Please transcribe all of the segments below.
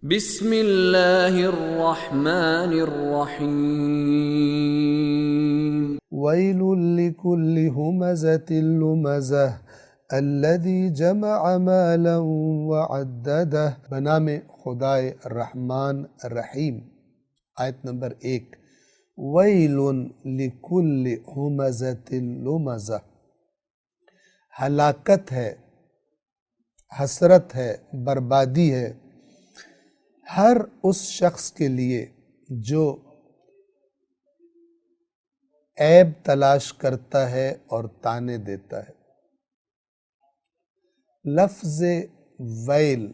بسم اللہ الرحمن الرحیم ويل لكل همزة لمزة الذي جمع مالا وعدده بنام خدائے الرحمن الرحیم۔ آیت نمبر 1، ویل لکل ہمزۃ لمزہ، ہلاکت ہے، حسرت ہے، بربادی ہے ہر اس شخص کے لیے جو عیب تلاش کرتا ہے اور تانے دیتا ہے۔ لفظ ویل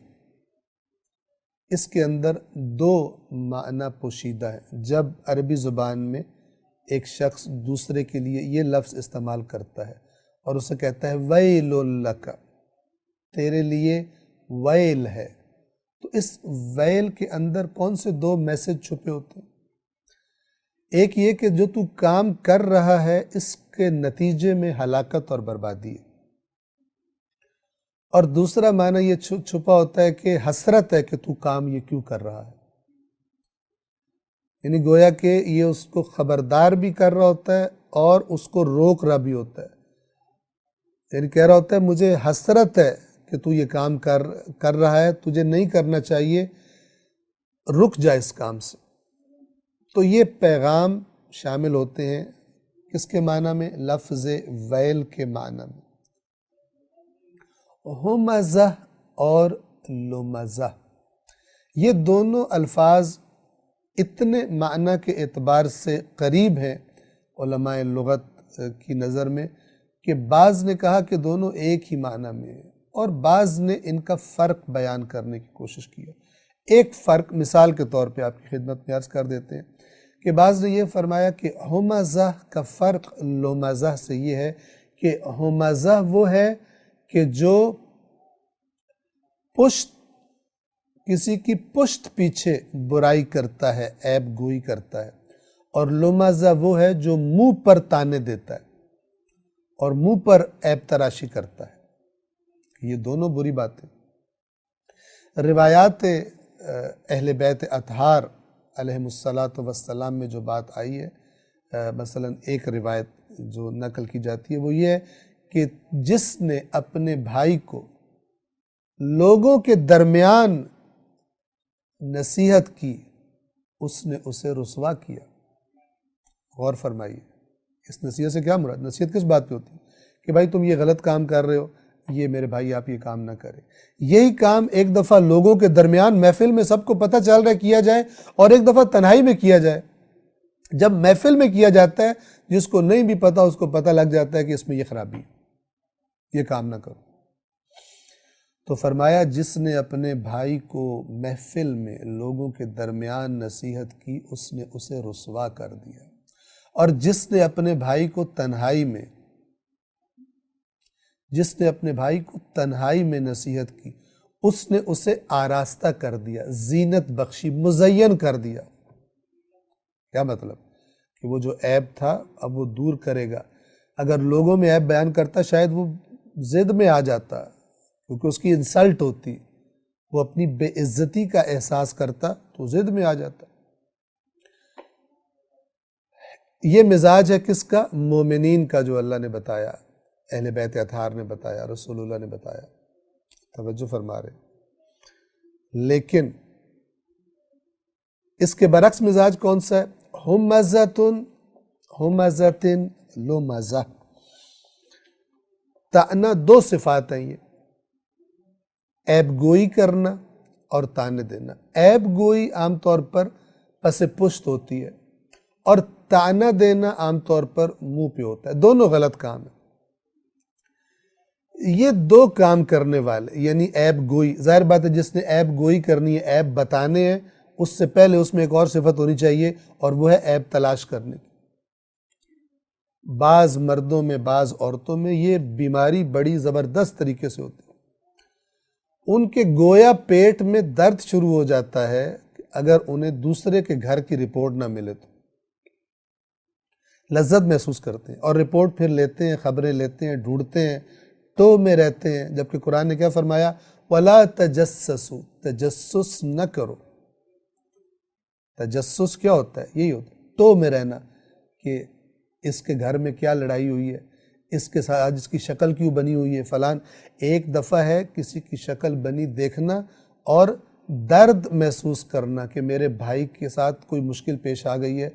اس کے اندر دو معنی پوشیدہ ہے۔ جب عربی زبان میں ایک شخص دوسرے کے لیے یہ لفظ استعمال کرتا ہے اور اسے کہتا ہے ویل لک، تیرے لیے ویل ہے، تو اس ویل کے اندر کون سے دو میسج چھپے ہوتے ہیں؟ ایک یہ کہ جو تو کام کر رہا ہے اس کے نتیجے میں ہلاکت اور بربادی ہے، اور دوسرا معنی یہ چھپا ہوتا ہے کہ حسرت ہے کہ تو کام یہ کیوں کر رہا ہے۔ یعنی گویا کہ یہ اس کو خبردار بھی کر رہا ہوتا ہے اور اس کو روک رہا بھی ہوتا ہے، یعنی کہہ رہا ہوتا ہے مجھے حسرت ہے کہ تو یہ کام کر رہا ہے، تجھے نہیں کرنا چاہیے، رک جا اس کام سے۔ تو یہ پیغام شامل ہوتے ہیں کس کے معنی میں؟ لفظ ویل کے معنی میں۔ ہمزہ اور لمزہ، یہ دونوں الفاظ اتنے معنی کے اعتبار سے قریب ہیں علماء لغت کی نظر میں کہ بعض نے کہا کہ دونوں ایک ہی معنی میں ہیں، اور بعض نے ان کا فرق بیان کرنے کی کوشش کی ہے۔ ایک فرق مثال کے طور پہ آپ کی خدمت میں عرض کر دیتے ہیں کہ بعض نے یہ فرمایا کہ ہمزہ کا فرق لمزہ سے یہ ہے کہ ہمزہ وہ ہے کہ جو کسی کی پشت پیچھے برائی کرتا ہے، عیب گوئی کرتا ہے، اور لمزہ وہ ہے جو منہ پر تانے دیتا ہے اور منہ پر عیب تراشی کرتا ہے۔ یہ دونوں بری باتیں۔ روایات اہل بیت اطہار علیہم السلام میں جو بات آئی ہے، مثلا ایک روایت جو نقل کی جاتی ہے وہ یہ ہے کہ جس نے اپنے بھائی کو لوگوں کے درمیان نصیحت کی اس نے اسے رسوا کیا۔ غور فرمائیے، اس نصیحت سے کیا مراد؟ نصیحت کس بات پہ ہوتی ہے؟ کہ بھائی تم یہ غلط کام کر رہے ہو، یہ میرے بھائی آپ یہ کام نہ کریں۔ یہی کام ایک دفعہ لوگوں کے درمیان محفل میں سب کو پتہ چل رہا ہے کیا جائے، اور ایک دفعہ تنہائی میں کیا جائے۔ جب محفل میں کیا جاتا ہے جس کو نہیں بھی پتہ اس کو پتہ لگ جاتا ہے کہ اس میں یہ خرابی ہے، یہ کام نہ کرو۔ تو فرمایا جس نے اپنے بھائی کو محفل میں لوگوں کے درمیان نصیحت کی اس نے اسے رسوا کر دیا، اور جس نے اپنے بھائی کو تنہائی میں نصیحت کی اس نے اسے آراستہ کر دیا، زینت بخشی، مزین کر دیا۔ کیا مطلب؟ کہ وہ جو عیب تھا اب وہ دور کرے گا۔ اگر لوگوں میں عیب بیان کرتا شاید وہ ضد میں آ جاتا، کیونکہ اس کی انسلٹ ہوتی، وہ اپنی بے عزتی کا احساس کرتا تو ضد میں آ جاتا۔ یہ مزاج ہے کس کا؟ مومنین کا، جو اللہ نے بتایا، اہل بیت اطہار نے بتایا، رسول اللہ نے بتایا۔ توجہ فرما رہے۔ لیکن اس کے برعکس مزاج کون سا ہے؟ ہمزۃ لمزہ۔ طعنہ، دو صفات ہیں یہ، عیب گوئی کرنا اور تانے دینا۔ عیب گوئی عام طور پر پس پشت ہوتی ہے، اور تانا دینا عام طور پر منہ پہ ہوتا ہے۔ دونوں غلط کام ہیں۔ یہ دو کام کرنے والے، یعنی عیب گوئی، ظاہر بات ہے جس نے عیب گوئی کرنی ہے، عیب بتانے ہیں، اس سے پہلے اس میں ایک اور صفت ہونی چاہیے، اور وہ ہے عیب تلاش کرنے کی۔ بعض مردوں میں بعض عورتوں میں یہ بیماری بڑی زبردست طریقے سے ہوتی ہے۔ ان کے گویا پیٹ میں درد شروع ہو جاتا ہے اگر انہیں دوسرے کے گھر کی رپورٹ نہ ملے تو لذت محسوس کرتے ہیں، اور رپورٹ پھر لیتے ہیں، خبریں لیتے ہیں، ڈھونڈتے ہیں، تو میں رہتے ہیں۔ جبکہ قرآن نے کیا فرمایا؟ ولا تجسسوا، تجسس نہ کرو۔ تجسس کیا ہوتا ہے؟ یہی ہوتا ہے تو میں رہنا کہ اس کے گھر میں کیا لڑائی ہوئی ہے، اس کے ساتھ آج اس کی شکل کیوں بنی ہوئی ہے فلان۔ ایک دفعہ ہے کسی کی شکل بنی دیکھنا اور درد محسوس کرنا کہ میرے بھائی کے ساتھ کوئی مشکل پیش آ گئی ہے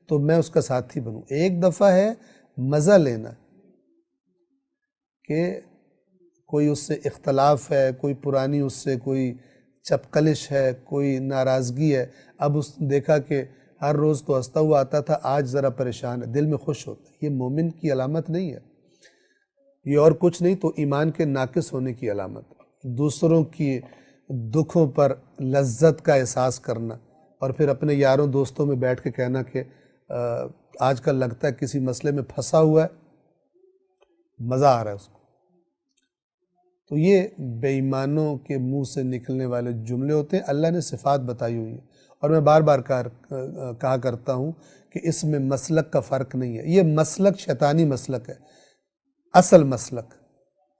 تو میں اس کا ساتھی بنوں۔ ایک دفعہ ہے مزہ لینا کہ کوئی اس سے اختلاف ہے، کوئی پرانی اس سے کوئی چپکلش ہے، کوئی ناراضگی ہے، اب اس نے دیکھا کہ ہر روز تو ہنستا ہوا آتا تھا، آج ذرا پریشان ہے، دل میں خوش ہوتا ہے۔ یہ مومن کی علامت نہیں ہے، یہ اور کچھ نہیں تو ایمان کے ناقص ہونے کی علامت ہے۔ دوسروں کی دکھوں پر لذت کا احساس کرنا اور پھر اپنے یاروں دوستوں میں بیٹھ کے کہنا کہ آج کل لگتا ہے کسی مسئلے میں پھنسا ہوا ہے، مزہ آ رہا ہے اس کو۔ تو یہ بے ایمانوں کے منہ سے نکلنے والے جملے ہوتے ہیں۔ اللہ نے صفات بتائی ہوئی ہیں اور میں بار بار کہا کرتا ہوں کہ اس میں مسلک کا فرق نہیں ہے۔ یہ مسلک شیطانی مسلک ہے، اصل مسلک،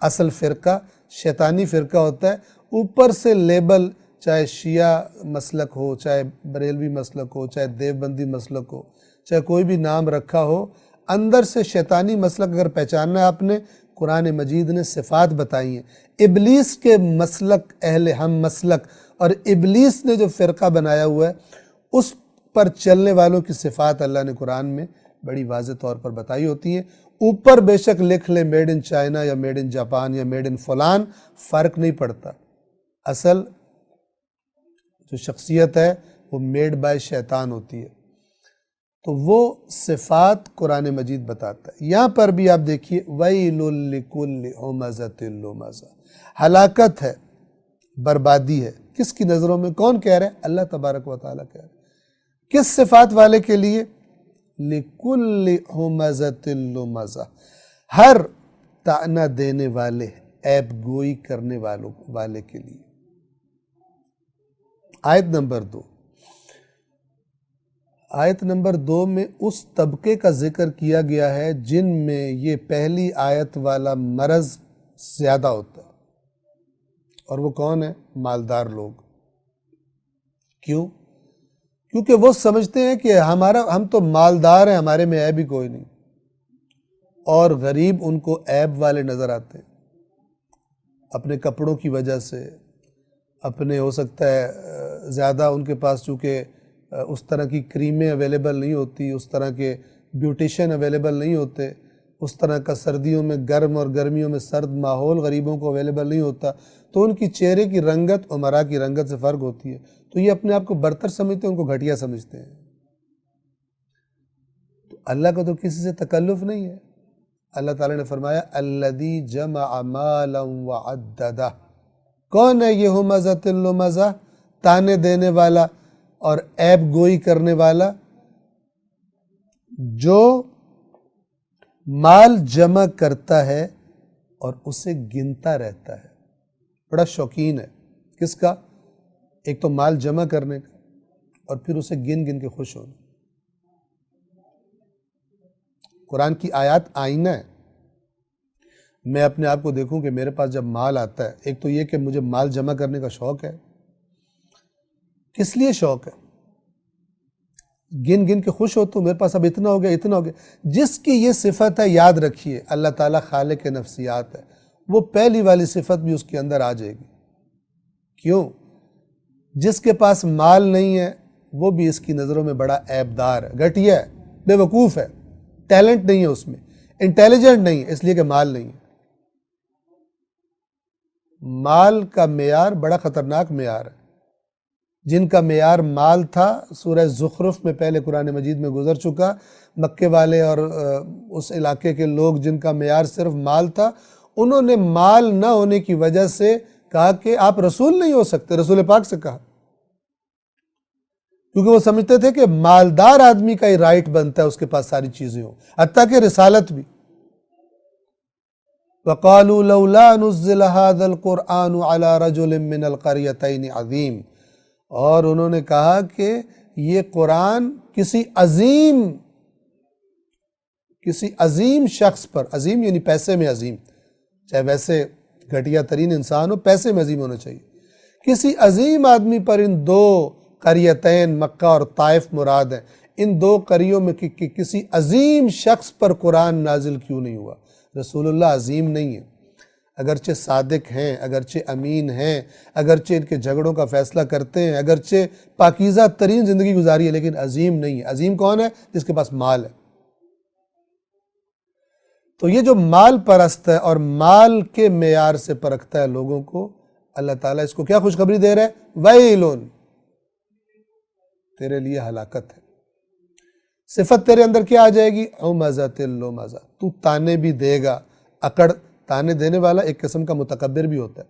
اصل فرقہ شیطانی فرقہ ہوتا ہے۔ اوپر سے لیبل، چاہے شیعہ مسلک ہو، چاہے بریلوی مسلک ہو، چاہے دیوبندی مسلک ہو، چاہے کوئی بھی نام رکھا ہو، اندر سے شیطانی مسلک اگر پہچاننا ہے آپ نے، قرآن مجید نے صفات بتائی ہیں۔ ابلیس کے مسلک اہل ہم مسلک اور ابلیس نے جو فرقہ بنایا ہوا ہے اس پر چلنے والوں کی صفات اللہ نے قرآن میں بڑی واضح طور پر بتائی ہوتی ہیں۔ اوپر بے شک لکھ لے میڈ ان چائنا یا میڈ ان جاپان یا میڈ ان فلان، فرق نہیں پڑتا۔ اصل جو شخصیت ہے وہ میڈ بائی شیطان ہوتی ہے۔ تو وہ صفات قرآن مجید بتاتا ہے۔ یہاں پر بھی آپ دیکھیے وَيْلٌ لِكُلِّ ہُمَزَةٍ لُمَزَةٍ، ہلاکت ہے، بربادی ہے۔ کس کی نظروں میں؟ کون کہہ رہا ہے؟ اللہ تبارک و تعالیٰ کہہ رہا ہے۔ کس صفات والے کے لیے؟ لِكُلِّ ہُمَزَةٍ لُمَزَةٍ، ہر طعنہ دینے والے، عیب گوئی کرنے والے کے لیے۔ آیت نمبر 2، آیت نمبر 2 میں اس طبقے کا ذکر کیا گیا ہے جن میں یہ پہلی آیت والا مرض زیادہ ہوتا ہے، اور وہ کون ہے؟ مالدار لوگ۔ کیوں؟ کیونکہ وہ سمجھتے ہیں کہ ہم تو مالدار ہیں، ہمارے میں عیب ہی کوئی نہیں، اور غریب ان کو عیب والے نظر آتے ہیں، اپنے کپڑوں کی وجہ سے، اپنے ہو سکتا ہے زیادہ ان کے پاس چونکہ اس طرح کی کریمیں اویلیبل نہیں ہوتی، اس طرح کے بیوٹیشن اویلیبل نہیں ہوتے، اس طرح کا سردیوں میں گرم اور گرمیوں میں سرد ماحول غریبوں کو اویلیبل نہیں ہوتا، تو ان کی چہرے کی رنگت عمرا کی رنگت سے فرق ہوتی ہے، تو یہ اپنے آپ کو برتر سمجھتے ہیں، ان کو گھٹیا سمجھتے ہیں۔ تو اللہ کا تو کسی سے تکلف نہیں ہے۔ اللہ تعالیٰ نے فرمایا الذی جمع مالا وعددہ، کون ہے یہ ہمزۃ لمزہ؟ تانے دینے والا اور عیب گوئی کرنے والا، جو مال جمع کرتا ہے اور اسے گنتا رہتا ہے، بڑا شوقین ہے۔ کس کا؟ ایک تو مال جمع کرنے کا، اور پھر اسے گن گن کے خوش ہونا۔ قرآن کی آیات آئینہ ہے۔ میں اپنے آپ کو دیکھوں کہ میرے پاس جب مال آتا ہے، ایک تو یہ کہ مجھے مال جمع کرنے کا شوق ہے۔ کس لیے شوق ہے؟ گن گن کے خوش ہوتا ہوں، میرے پاس اب اتنا ہو گیا، اتنا ہو گیا۔ جس کی یہ صفت ہے، یاد رکھیے اللہ تعالیٰ خالق نفسیات ہے، وہ پہلی والی صفت بھی اس کے اندر آ جائے گی۔ کیوں؟ جس کے پاس مال نہیں ہے وہ بھی اس کی نظروں میں بڑا عیبدار ہے، گھٹیا ہے، بے وقوف ہے، ٹیلنٹ نہیں ہے اس میں، انٹیلیجنٹ نہیں ہے، اس لیے کہ مال نہیں ہے۔ مال کا معیار بڑا خطرناک معیار ہے۔ جن کا معیار مال تھا، سورہ زخرف میں پہلے قرآن مجید میں گزر چکا، مکے والے اور اس علاقے کے لوگ جن کا معیار صرف مال تھا، انہوں نے مال نہ ہونے کی وجہ سے کہا کہ آپ رسول نہیں ہو سکتے، رسول پاک سے کہا، کیونکہ وہ سمجھتے تھے کہ مالدار آدمی کا ہی رائٹ بنتا ہے اس کے پاس ساری چیزیں ہوں، حتیٰ کہ رسالت بھی۔ وَقَالُوا لَوْلَا نُزِّلَ هَذَا الْقُرْآنُ عَلَى رَجُلٍ مِّنَ الْقَرْيَتَيْنِ عَظِيمٍ، اور انہوں نے کہا کہ یہ قرآن کسی عظیم شخص پر، عظیم یعنی پیسے میں عظیم، چاہے ویسے گھٹیا ترین انسان ہو پیسے میں عظیم ہونا چاہیے. کسی عظیم آدمی پر ان دو قریتین مکہ اور طائف مراد ہیں. ان دو قریوں میں کسی عظیم شخص پر قرآن نازل کیوں نہیں ہوا؟ رسول اللہ عظیم نہیں ہے، اگرچہ صادق ہیں، اگرچہ امین ہیں، اگرچہ ان کے جھگڑوں کا فیصلہ کرتے ہیں، اگرچہ پاکیزہ ترین زندگی گزاری ہے، لیکن عظیم نہیں ہے. عظیم کون ہے؟ جس کے پاس مال ہے. تو یہ جو مال پرست ہے اور مال کے معیار سے پرکھتا ہے لوگوں کو، اللہ تعالیٰ اس کو کیا خوشخبری دے رہا ہے؟ ویلن، تیرے لیے ہلاکت ہے. صفت تیرے اندر کیا آ جائے گی؟ عمزۃ لمزہ، تو تانے بھی دے گا. اکڑ، تانے دینے والا ایک قسم کا متکبر بھی ہوتا ہے،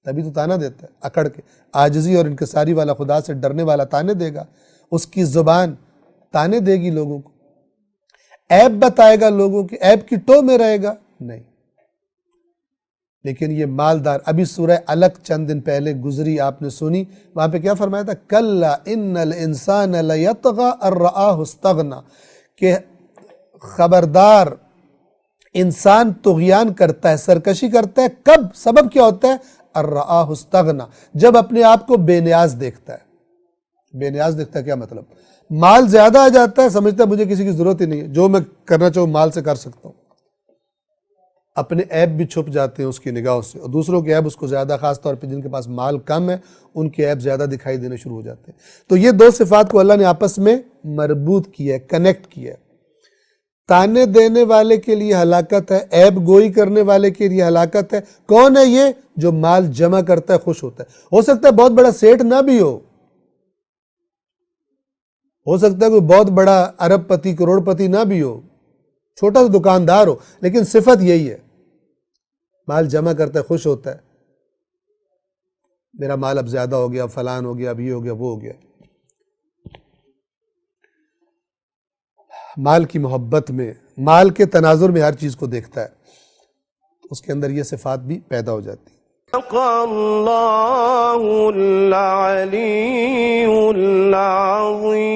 تبھی تو تانا دیتا ہے. اکڑ کے، عاجزی اور انکساری والا، خدا سے ڈرنے والا تانے دے گا. اس کی زبان تانے دے گی لوگوں کو، عیب بتائے گا لوگوں کی، عیب کی ٹو میں رہے گا نہیں. لیکن یہ مالدار، ابھی سورہ علق چند دن پہلے گزری، آپ نے سنی، وہاں پہ کیا فرمایا تھا؟ کلا ان الانسان لیطغی ان رآہ استغنی، کہ خبردار انسان طغیان کرتا ہے، سرکشی کرتا ہے. کب؟ سبب کیا ہوتا ہے؟ ان رآہ استغنی، جب اپنے آپ کو بے نیاز دیکھتا ہے. بے نیاز دیکھتا ہے کیا مطلب؟ مال زیادہ آ جاتا ہے، سمجھتا ہے مجھے کسی کی ضرورت ہی نہیں ہے، جو میں کرنا چاہوں مال سے کر سکتا ہوں. اپنے عیب بھی چھپ جاتے ہیں اس کی نگاہوں سے، اور دوسروں کے عیب اس کو زیادہ، خاص طور پہ جن کے پاس مال کم ہے ان کے عیب زیادہ دکھائی دینے شروع ہو جاتے ہیں. تو یہ دو صفات کو اللہ نے آپس میں مربوط کیا ہے، کنیکٹ کیا ہے. تانے دینے والے کے لیے ہلاکت ہے، عیب گوئی کرنے والے کے لیے ہلاکت ہے. کون ہے یہ؟ جو مال جمع کرتا ہے، خوش ہوتا ہے. ہو سکتا ہے بہت بڑا سیٹھ نہ بھی ہو سکتا ہے کوئی بہت بڑا ارب پتی کروڑ پتی نہ بھی ہو، چھوٹا سا دکاندار ہو، لیکن صفت یہی ہے، مال جمع کرتا ہے، خوش ہوتا ہے. میرا مال اب زیادہ ہو گیا، فلان ہو گیا، اب یہ ہو گیا، وہ ہو گیا. مال کی محبت میں، مال کے تناظر میں ہر چیز کو دیکھتا ہے، اس کے اندر یہ صفات بھی پیدا ہو جاتی. اللہ العلی العظیم.